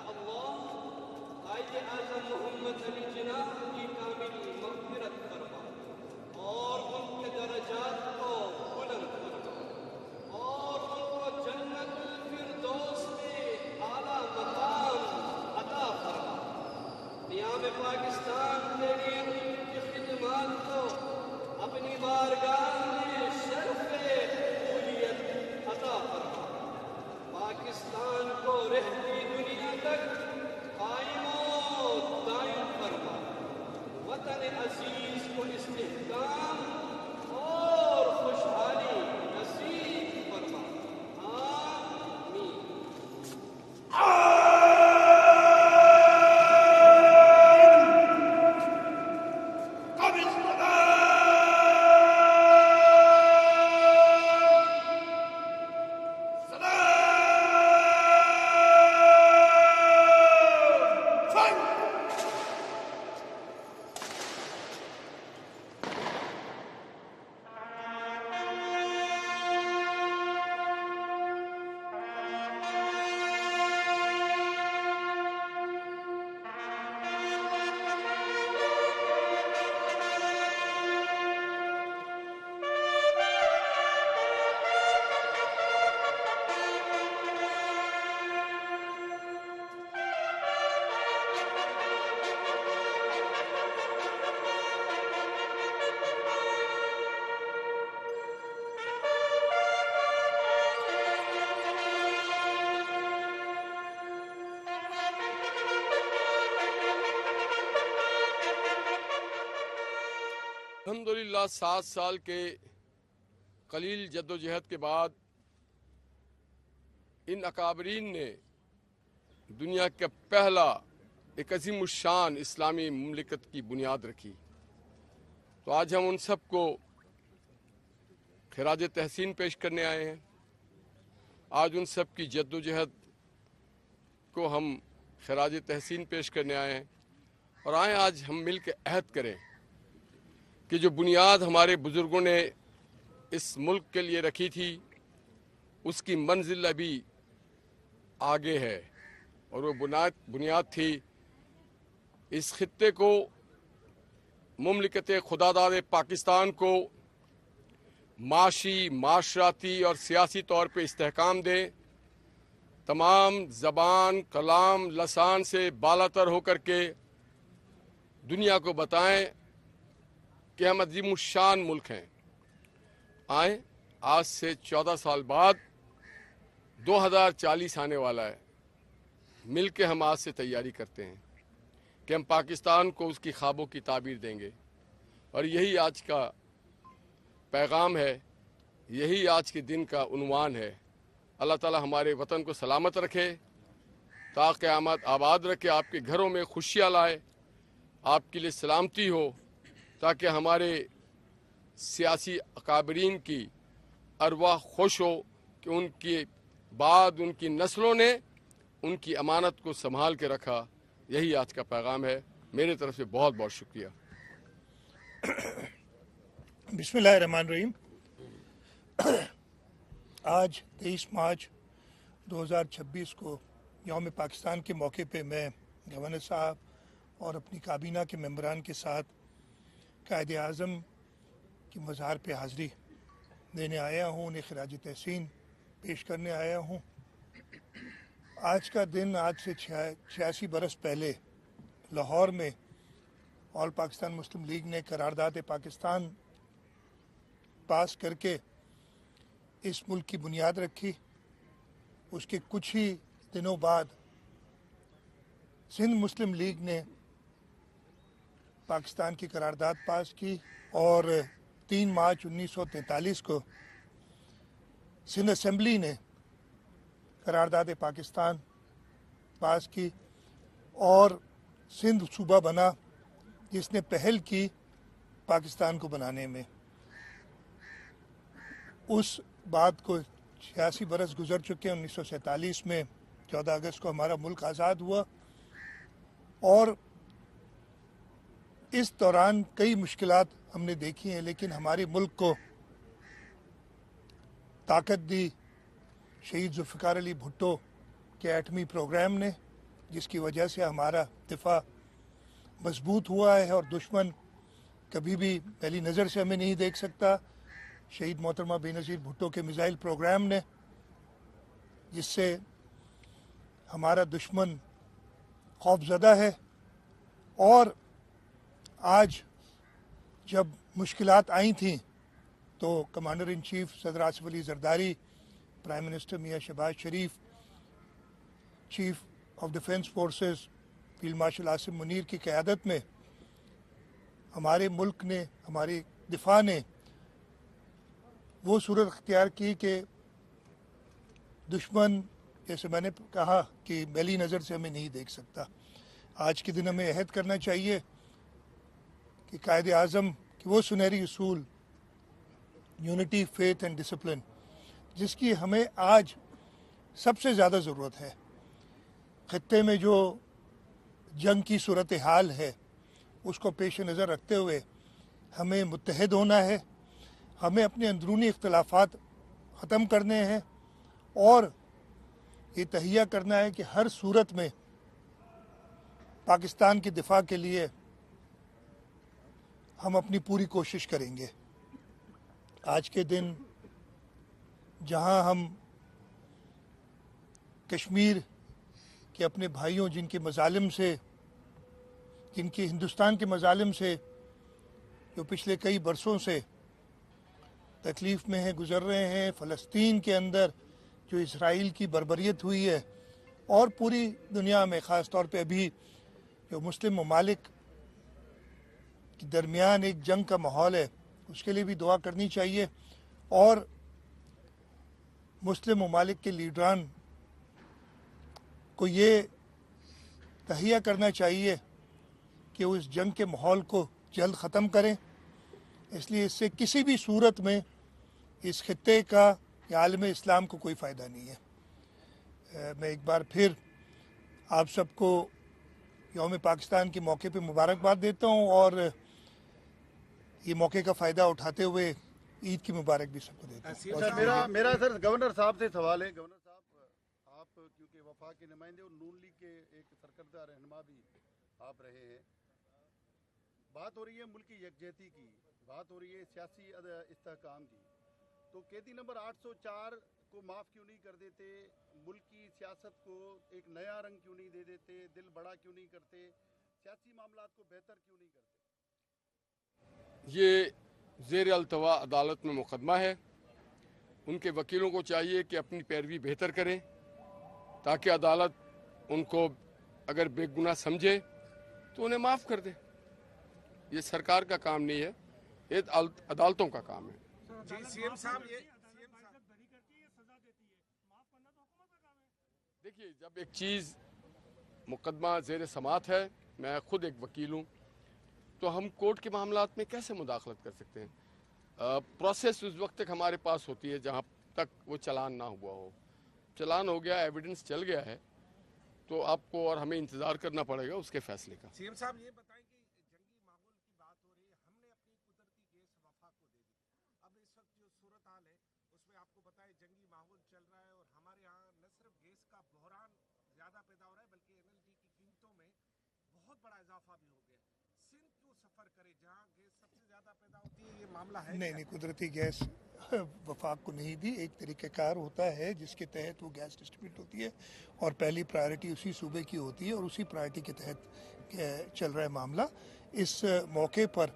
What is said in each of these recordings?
اللہ قائد اعظم محمد علی جناح کی کامل مغفرت فرما اور ان کے درجات کو بلند فرما اور ان کو جنت الفردوس میں اعلیٰ مقام عطا فرما۔ قیام پاکستان کے لیے ان کی خدمات کو اپنی بارگاہ میں شرف قبولیت عطا فرما۔ پاکستان کو رہتی دنیا تک قائم و دائم فرما۔ وطن عزیز کو استحکام اور خوشحالی نصیب فرما۔ آمین۔ الحمدللہ 7 سال کے قلیل جد و جہد کے بعد ان اکابرین نے دنیا کا پہلا ایک عظیم الشان اسلامی مملکت کی بنیاد رکھی۔ تو آج ہم ان سب کو خراج تحسین پیش کرنے آئے ہیں۔ آج ان سب کی جد و جہد کو ہم خراج تحسین پیش کرنے آئے ہیں اور آئیں آج ہم مل کے عہد کریں کہ جو بنیاد ہمارے بزرگوں نے اس ملک کے لیے رکھی تھی اس کی منزل ابھی آگے ہے، اور وہ بنیاد تھی اس خطے کو، مملکت خداداد پاکستان کو معاشی، معاشرتی اور سیاسی طور پہ استحکام دیں، تمام زبان، کلام، لسان سے بالاتر ہو کر کے دنیا کو بتائیں کہ ہم عظیم الشان ملک ہیں۔ آئیں آج سے 14 سال بعد 2040 آنے والا ہے، مل کے ہم آج سے تیاری کرتے ہیں کہ ہم پاکستان کو اس کی خوابوں کی تعبیر دیں گے، اور یہی آج کا پیغام ہے، یہی آج کے دن کا عنوان ہے۔ اللہ تعالی ہمارے وطن کو سلامت رکھے، تا قیامت آباد رکھے، آپ کے گھروں میں خوشیاں لائے، آپ کے لیے سلامتی ہو، تاکہ ہمارے سیاسی اکابرین کی ارواح خوش ہو کہ ان کے بعد ان کی نسلوں نے ان کی امانت کو سنبھال کے رکھا۔ یہی آج کا پیغام ہے۔ میرے طرف سے بہت بہت شکریہ۔ بسم اللہ الرحمن الرحیم۔ آج 23 مارچ 2026 کو یوم پاکستان کے موقع پہ میں گورنر صاحب اور اپنی کابینہ کے ممبران کے ساتھ قائد اعظم کی مزار پہ حاضری دینے آیا ہوں، انہیں خراج تحسین پیش کرنے آیا ہوں۔ آج کا دن آج سے 86 برس پہلے لاہور میں آل پاکستان مسلم لیگ نے قرارداد پاکستان پاس کر کے اس ملک کی بنیاد رکھی۔ اس کے کچھ ہی دنوں بعد سندھ مسلم لیگ نے پاکستان کی قرارداد پاس کی، اور 3 مارچ 1943 کو سندھ اسمبلی نے قرارداد پاکستان پاس کی اور سندھ صوبہ بنا، جس نے پہل کی پاکستان کو بنانے میں۔ اس بات کو 86 برس گزر چکے۔ 1947 میں 14 اگست کو ہمارا ملک آزاد ہوا، اور اس دوران کئی مشکلات ہم نے دیکھی ہیں، لیکن ہمارے ملک کو طاقت دی شہید ذوالفقار علی بھٹو کے ایٹمی پروگرام نے، जिसकी वजह से हमारा दिफा मजबूत हुआ है और दुश्मन कभी भी पहली नज़र से हमें नहीं देख सकता। शहीद मोहतरमा बेनज़ीर भुट्टो के मिसाइल प्रोग्राम ने, जिससे हमारा दुश्मन खौफज़दा है। और आज जब मुश्किलात आई थीं तो कमांडर इन चीफ सदर Asif Ali Zardari, prime minister Mian Shahbaz Sharif, chief of defence forces field marshal Asim Munir की क़यादत में हमारे मुल्क ने, हमारी दिफा ने वो सूरत अख्तियार की कि दुश्मन, जैसे मैंने कहा, कि मैली नज़र से हमें नहीं देख सकता। आज के दिन हमें अहद करना चाहिए कि कायदे आज़म की वो सुनहरी उसूल यूनिटी, फेथ एंड डिसिप्लिन, जिसकी हमें आज सबसे ज़्यादा ज़रूरत है। ख़त्ते में जो जंग की सूरत हाल है उसको पेश नज़र रखते हुए हमें मुत्तहद होना है। हमें अपने अंदरूनी इख्तलाफात ख़त्म करने हैं और ये तहिया करना है कि हर सूरत में पाकिस्तान के दिफा के लिए हम अपनी पूरी कोशिश करेंगे। आज के दिन जहां हम कश्मीर के अपने भाइयों, जिनके मजालिम से, जिनके हिंदुस्तान के मजालिम से जो पिछले कई बरसों से तकलीफ़ में हैं, गुज़र रहे हैं, फ़लस्तीन के अंदर जो इसराइल की बर्बरियत हुई है, और पूरी दुनिया में ख़ास तौर पे अभी जो मुस्लिम ममालिक के दरमियान एक जंग का माहौल है, उसके लिए भी दुआ करनी चाहिए। और मुस्लिम ममालिक के लीडरान को ये तहिया करना चाहिए कि वो इस जंग के माहौल को जल्द ख़त्म करें। इसलिए इससे किसी भी सूरत में इस खित्ते का या आलम इस्लाम को कोई फ़ायदा नहीं है। मैं एक बार फिर आप सबको यौम पाकिस्तान के मौके पे मुबारकबाद देता हूँ और ये मौके का फ़ायदा उठाते हुए ईद की मुबारक भी सबको देता हूँ। सर, मेरा सर गवर्नर साहब से सवाल है। गवर्नर साहब, आप क्योंकि वफाक के नुमाइंदे और नून लीग के एक सरकर्दा रहनुमा भी आप रहे हैं, बात हो रही है मुल्क की यकजहती की, बात हो रही है सियासी इस्तेहकाम की, तो कैदी नंबर 804 को माफ़ क्यों नहीं कर देते? मुल्क की सियासत को एक नया रंग क्यों नहीं दे देते? दिल बड़ा क्यों नहीं करते? सियासी मामलात को बेहतर क्यों नहीं करते? ये ज़ेर अल्तवा अदालत में मुकदमा है। उनके वकीलों को चाहिए कि अपनी पैरवी बेहतर करें ताकि अदालत उनको अगर बेगुनाह समझे तो उन्हें माफ़ कर दे। ये सरकार का काम नहीं है, ये अदालतों का काम है। जी सीएम साहब, देखिए, जब एक चीज़ मुकदमा ज़ेर समात है, मैं खुद एक वकील हूँ, तो हम कोर्ट के मामलात में कैसे मुदाखलत कर सकते हैं? प्रोसेस उस वक्त तक हमारे पास होती है जहाँ तक वो चालान ना हुआ हो। चालान हो गया, एविडेंस चल गया है, तो आपको और हमें इंतज़ार करना पड़ेगा उसके फैसले का। सीएम साहब ये बताएं कि जंगी माहौल की बात हो रही है, हमने अपनी कुदरती गैस वफाक को दे दी। अब इस वक्त जो सूरत हाल है उसमें आपको बताएं जंगी माहौल चल रहा है और हमारे यहाँ न सिर्फ गैस का बहरान ज़्यादा पैदा हो रहा है बल्कि एनएलजी की कीमतों में बहुत बड़ा इजाफा भी हो गया। सिंध क्यों सफ़र करे जहाँ गैस सबसे ज़्यादा पैदा होती है? ये मामला है नहीं, कुदरती गैस वफाक को नहीं दी। एक तरीक़ाकार होता है जिसके तहत वो गैस डिस्ट्रीब्यूट होती है और पहली प्रायोरिटी उसी सूबे की होती है और उसी प्रायोरिटी के तहत चल रहा है मामला। इस मौके पर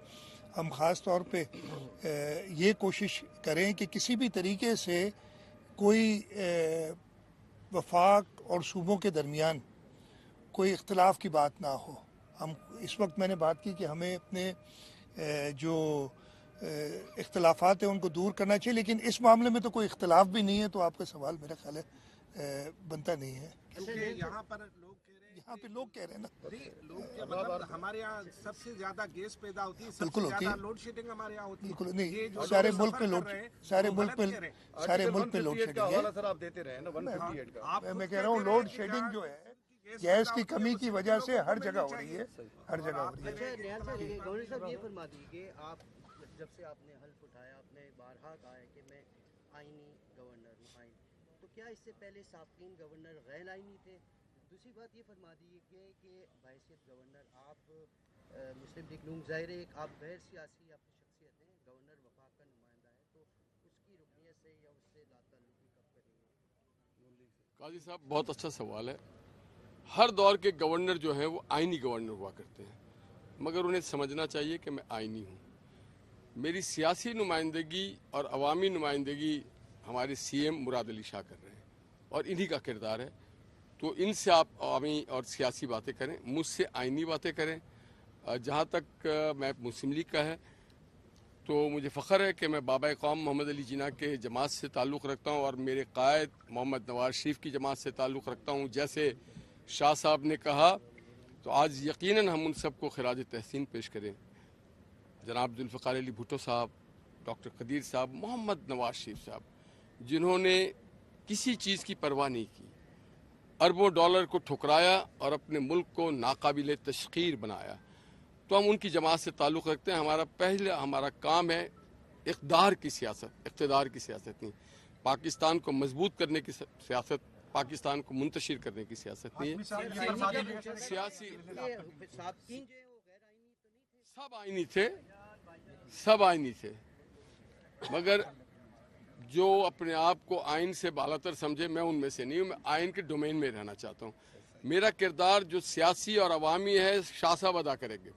हम ख़ास तौर पे ये कोशिश करें कि किसी भी तरीके से कोई वफाक और सूबों के दरमियान कोई इख्तलाफ की बात ना हो। हम इस वक्त मैंने बात की कि हमें अपने जो इख्तलाफात हैं उनको दूर करना चाहिए, लेकिन इस मामले में तो कोई इख्तलाफ भी नहीं है, तो आपका सवाल मेरा ख्याल है बनता नहीं है। क्योंकि यहाँ पर लोग कह रहे हैं, यहाँ पे लोग कह रहे हैं ना, लोग क्या मतलब हमारे यहाँ सबसे ज्यादा गैस पैदा होती है, बिल्कुल सबसे होती ज्यादा है। लोड शेडिंग हमारे यहाँ होती है। बिल्कुल ये नहीं, जो सारे लोग मुल्क सफर में कर लोड रहे हैं, सारे वो मुल्क गलत में कह रहे हैं। सारे मुल्क में लोड 158 का शेडिंग हवाला है। सर आप देते रहे ना, 158 का। आप मैं खुद कह रहा हूँ कहते हैं लोड कि शेडिंग जहाँ जो है गैस गैस पैदा की होती है, कमी वो की सिर्फ वजह से लोगों को हर मिलनी जगह हो रही चाहिए। है, हर और जगह हो आप रही है। कह रहे हैं अच्छा, कि गवर्नर साहब ये फरमा दीजिए, आप जब से आपने हल्फ उठाया, आपने बारहा कहा है कि मैं आईनी गवर्नर हूँ, आइन, तो क्या इससे पहले साबकीन गवर्नर गैर आईनी थे? دوسری بات یہ فرما دیجیے کہ بحیثیت گورنر آپ مسلم لیگ نون ظاہر ہے آپ غیر سیاسی آپ کی شخصیت ہیں، گورنر وفاق کا نمائندہ ہے، تو اس کی رکنیت سے یا اس سے لا تعلقی کب کریں گے؟ قاضی صاحب بہت اچھا سوال ہے. ہر دور کے گورنر جو ہیں وہ آئینی گورنر ہوا کرتے ہیں، مگر انہیں سمجھنا چاہیے کہ میں آئینی ہوں. میری سیاسی نمائندگی اور عوامی نمائندگی ہمارے سی ایم مراد علی شاہ کر رہے ہیں اور انہی کا کردار ہے. تو ان سے آپ عوامی اور سیاسی باتیں کریں، مجھ سے آئینی باتیں کریں. جہاں تک میں مسلم لیگ کا ہے تو مجھے فخر ہے کہ میں بابا قوم محمد علی جناح کے جماعت سے تعلق رکھتا ہوں اور میرے قائد محمد نواز شریف کی جماعت سے تعلق رکھتا ہوں. جیسے شاہ صاحب نے کہا تو آج یقیناً ہم ان سب کو خراج تحسین پیش کریں. جناب ذوالفقار علی بھٹو صاحب، ڈاکٹر قدیر صاحب، محمد نواز شریف صاحب، جنہوں نے کسی چیز کی پرواہ نہیں کی، اربوں ڈالر کو ٹھکرایا اور اپنے ملک کو ناقابل تشخیر بنایا. تو ہم ان کی جماعت سے تعلق رکھتے ہیں. ہمارا کام ہے اقتدار کی سیاست نہیں، پاکستان کو مضبوط کرنے کی سیاست، پاکستان کو منتشر کرنے کی سیاست نہیں ہے. سیاسی سابقین جو ہیں وہ غیر آئینی تو نہیں تھے؟ سب آئینی تھے، مگر جو اپنے آپ کو آئین سے بالاتر سمجھے، میں ان میں سے نہیں ہوں. میں آئین کے ڈومین میں رہنا چاہتا ہوں. میرا کردار جو سیاسی اور عوامی ہے شاہ صاحب ادا کریں گے.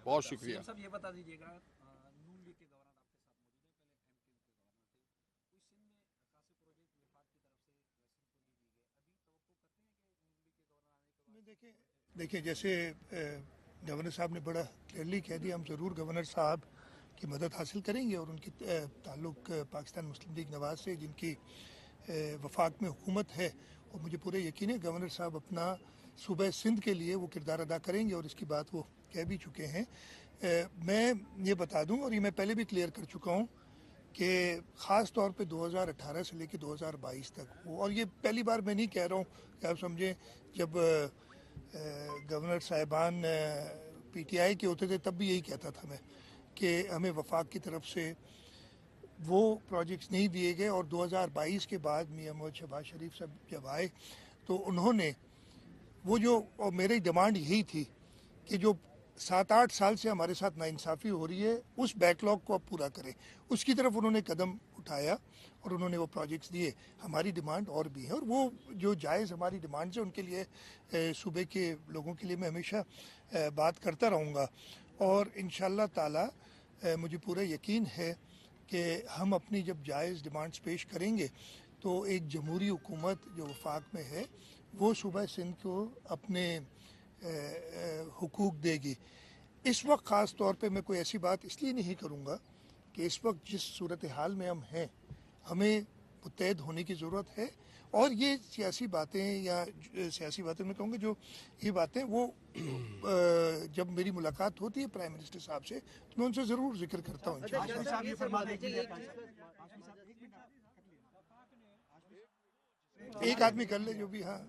بہت شکریہ. صاحب یہ بتا دیجیے گا، نون لیگ کے گورنر آپ کے ساتھ موجود ہیں، پہلے ایم کیو کے گورنر تھے، کوئی سندھ میں خاصے پروجیکٹ وفاق کی طرف سے ویسٹرن کو بھی دیے گئے. ابھی تو کو کرتے ہیں کہ دیکھیں جیسے گورنر صاحب نے بڑا کلیئرلی کہہ دیا، ہم ضرور گورنر صاحب کی مدد حاصل کریں گے اور ان کی تعلق پاکستان مسلم لیگ نواز سے جن کی وفاق میں حکومت ہے، اور مجھے پورے یقین ہے گورنر صاحب اپنا صوبہ سندھ کے لیے وہ کردار ادا کریں گے اور اس کی بات وہ کہہ بھی چکے ہیں. میں یہ بتا دوں، اور یہ میں پہلے بھی کلیئر کر چکا ہوں، کہ خاص طور پہ 2018 سے لے کے 2022 تک اور یہ پہلی بار میں نہیں کہہ رہا ہوں کہ آپ سمجھیں، جب گورنر صاحبان پی ٹی آئی کے ہوتے تھے تب بھی یہی کہتا تھا میں کہ ہمیں وفاق کی طرف سے وہ پروجیکٹس نہیں دیے گئے. اور 2022 کے بعد میاں محمد شہباز شریف صاحب جب آئے تو انہوں نے وہ جو، اور میری ڈیمانڈ یہی تھی کہ جو 7-8 سال سے ہمارے ساتھ ناانصافی ہو رہی ہے اس بیک لاگ کو اب پورا کریں. اس کی طرف انہوں نے قدم اٹھایا اور انہوں نے وہ پروجیکٹس دیے. ہماری ڈیمانڈ اور بھی ہے، اور وہ جو جائز ہماری ڈیمانڈز ہیں ان کے لیے صوبے کے لوگوں کے لیے میں ہمیشہ بات کرتا رہوں گا. اور انشاءاللہ تعالی مجھے پورا یقین ہے کہ ہم اپنی جب جائز ڈیمانڈز پیش کریں گے تو ایک جمہوری حکومت جو وفاق میں ہے وہ صوبہ سندھ کو اپنے حقوق دے گی. اس وقت خاص طور پہ میں کوئی ایسی بات اس لیے نہیں کروں گا کہ اس وقت جس صورتحال میں ہم ہیں ہمیں متحد ہونے کی ضرورت ہے. اور یہ سیاسی باتیں یا سیاسی باتیں میں کہوں گا جو یہ باتیں وہ جب میری ملاقات ہوتی ہے پرائم منسٹر صاحب سے تو میں ان سے ضرور ذکر کرتا ہوں. ایک آدمی کر لے جو بھی. ہاں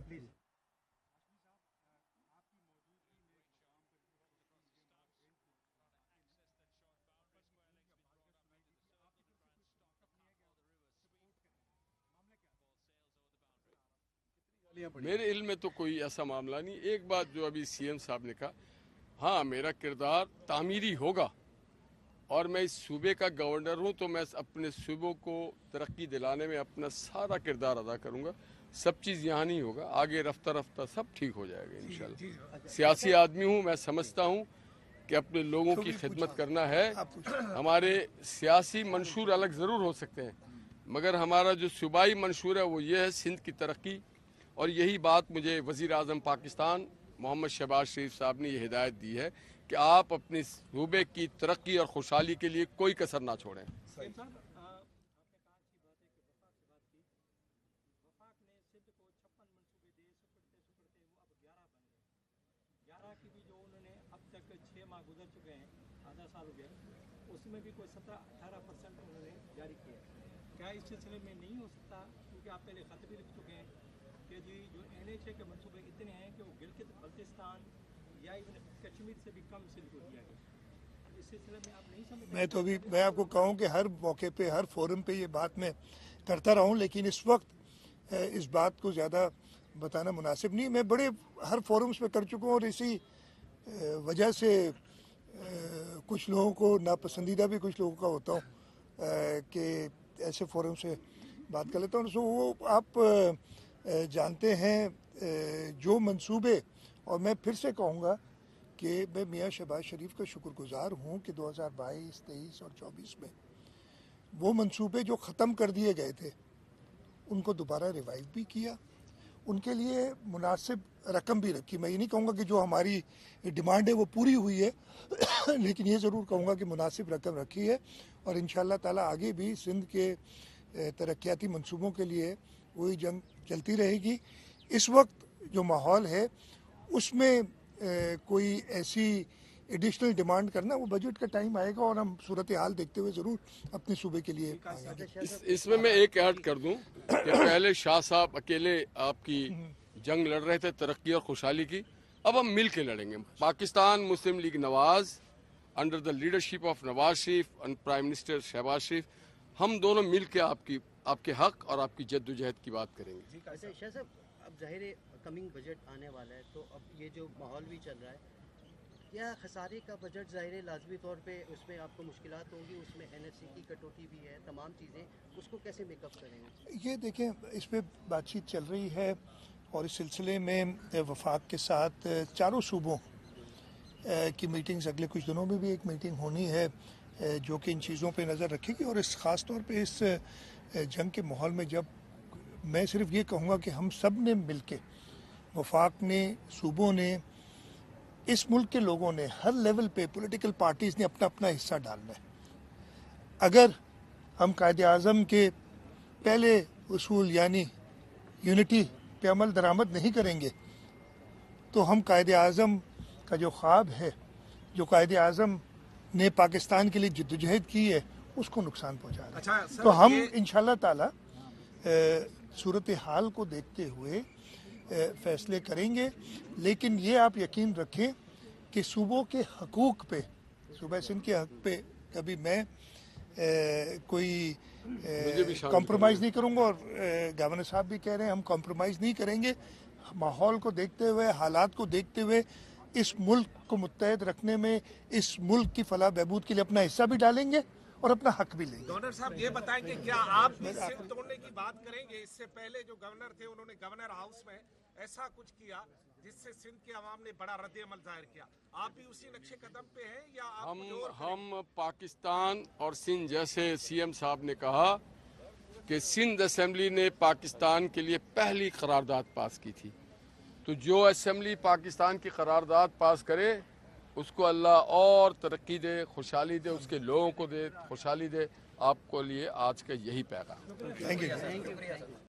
میرے علم میں تو کوئی ایسا معاملہ نہیں. ایک بات جو ابھی سی ایم صاحب نے کہا، ہاں میرا کردار تعمیری ہوگا اور میں اس صوبے کا گورنر ہوں تو میں اپنے صوبوں کو ترقی دلانے میں اپنا سارا کردار ادا کروں گا. سب چیز یہاں نہیں ہوگا، آگے رفتہ رفتہ سب ٹھیک ہو جائے گا انشاءاللہ. سیاسی آدمی ہوں، میں سمجھتا ہوں کہ اپنے لوگوں کی خدمت کرنا ہے. ہمارے سیاسی منشور الگ ضرور ہو سکتے ہیں مگر ہمارا جو صوبائی منشور ہے وہ یہ ہے سندھ کی ترقی. اور یہی بات مجھے وزیر اعظم پاکستان محمد شہباز شریف صاحب نے یہ ہدایت دی ہے کہ آپ اپنے صوبے کی ترقی اور خوشحالی کے لیے کوئی کسر نہ چھوڑیں. کی بھی جو انہوں نے اب تک 6 ماہ گزر چکے ہیں، آدھا سال ہو گیا، اس میں بھی کوئی 17-18% انہوں نے جاری کیا. کیا اس سلسلے میں نہیں ہو سکتا، کیونکہ آپ پہلے خط بھی لکھ چکے ہیں کہ جی جو NHA کے منصوبے اتنے ہیں کہ وہ گلگت بلتستان یا ایون کشمیر سے بھی کم سندھ کو دیا گیا. اس سلسلے میں آپ نہیں سمجھتے؟ میں تو ابھی میں آپ کو کہوں کہ ہر موقع پہ ہر فورم پہ یہ بات میں کرتا رہا ہوں، لیکن اس وقت اس بات کو زیادہ बताना मुनासिब नहीं। मैं बड़े हर फोरम्स में कर चुका हूँ और इसी वजह से कुछ लोगों को नापसंदीदा भी कुछ लोगों का होता हूँ कि ऐसे फोरम से बात कर लेता हूँ। सो वो आप जानते हैं जो मंसूबे, और मैं फिर से कहूँगा कि मैं मियाँ शहबाज शरीफ का शुक्रगुजार हूँ कि 2022, 23 और 24 में वो मंसूबे जो ख़त्म कर दिए गए थे उनको दोबारा रिवाइव भी किया, उनके लिए मुनासिब रकम भी रखी। मैं ये नहीं कहूँगा कि जो हमारी डिमांड है वो पूरी हुई है लेकिन ये ज़रूर कहूँगा कि मुनासिब रकम रखी है और इंशाअल्लाह ताला आगे भी सिंध के तरक्याती मंसूबों के लिए वही जंग चलती रहेगी। इस वक्त जो माहौल है उसमें कोई ऐसी एडिशनल डिमांड करना, वो बजट का टाइम आएगा और हम सूरत हाल देखते हुए ज़रूर अपने सूबे के लिए आएंगे। इसमें मैं एक ऐड कर दूं कि पहले शाह साहब अकेले आपकी जंग लड़ रहे थे तरक्की और खुशहाली की, अब हम मिल के लड़ेंगे। Pakistan Muslim League Nawaz under the leadership of Nawaz Sharif and prime minister Shahbaz Sharif, हम दोनों मिल के आपके हक और आपकी जद्दोजहद की बात करेंगे। अच्छा शाह साहब, अब ज़ाहिर है कमिंग बजट आने वाला है, तो अब ये जो माहौल भी चल रहा है, क्या खसारे का बजट ज़ाहिर है लाजमी तौर पे उसमें आपको मुश्किलात होंगी, उसमें NFC की कटौती भी है, तमाम चीज़ें, उसको कैसे मेकअप करेंगे? ये देखें, इस पे बातचीत चल रही है और इस सिलसिले में वफाक के साथ चारों सूबों की मीटिंग्स अगले कुछ दिनों में भी एक मीटिंग होनी है जो कि इन चीज़ों पे नज़र रखेगी। और इस ख़ास तौर पे इस जंग के माहौल में जब मैं सिर्फ ये कहूँगा कि हम सब ने मिल के, वफाक ने, सूबों ने, इस मुल्क के लोगों ने, हर लेवल पे पॉलिटिकल पार्टीज़ ने अपना अपना हिस्सा डालना है। अगर हम कायदे आज़म के पहले उसूल यानी यूनिटी पे अमल दरामद नहीं करेंगे तो हम कायदे आज़म का जो ख्वाब है, जो कायदे आज़म ने पाकिस्तान के लिए जद्दोजहद की है, उसको नुकसान पहुँचा रहे हैं। अच्छा, तो हम इंशाअल्लाह ताला सूरत हाल को देखते हुए फैसले करेंगे, लेकिन ये आप यकीन रखें कि सूबों के हकूक़ पे, सूबा सिंध के हक पे कभी मैं कोई कॉम्प्रोमाइज़ नहीं करूँगा और गवर्नर साहब भी कह रहे हैं हम कॉम्प्रोमाइज़ नहीं करेंगे। माहौल को देखते हुए, हालात को देखते हुए इस मुल्क को मुत्तहद रखने में, इस मुल्क की फलाह बहबूद के लिए अपना हिस्सा भी डालेंगे और अपना हक भी लेंगे। गवर्नर साहब ये बताएं कि क्या आप भी सिंध तोड़ने की बात करेंगे? इससे पहले जो गवर्नर थे उन्होंने गवर्नर हाउस में ऐसा कुछ किया जिससे सिंध के अवाम ने बड़ा रद्द अमल जाहिर किया। आप भी उसी नक्शे कदम पे हैं या आप हम पाकिस्तान और सिंध, जैसे CM साहब ने कहा कि सिंध असेंबली ने पाकिस्तान के लिए पहली करारदाद पास की थी, तो जो असेंबली पाकिस्तान की करारदाद पास करे उसको अल्लाह और तरक्की दे, खुशहाली दे, उसके लोगों को दे, खुशहाली दे। आपको लिए आज का यही पैगाम। Thank you.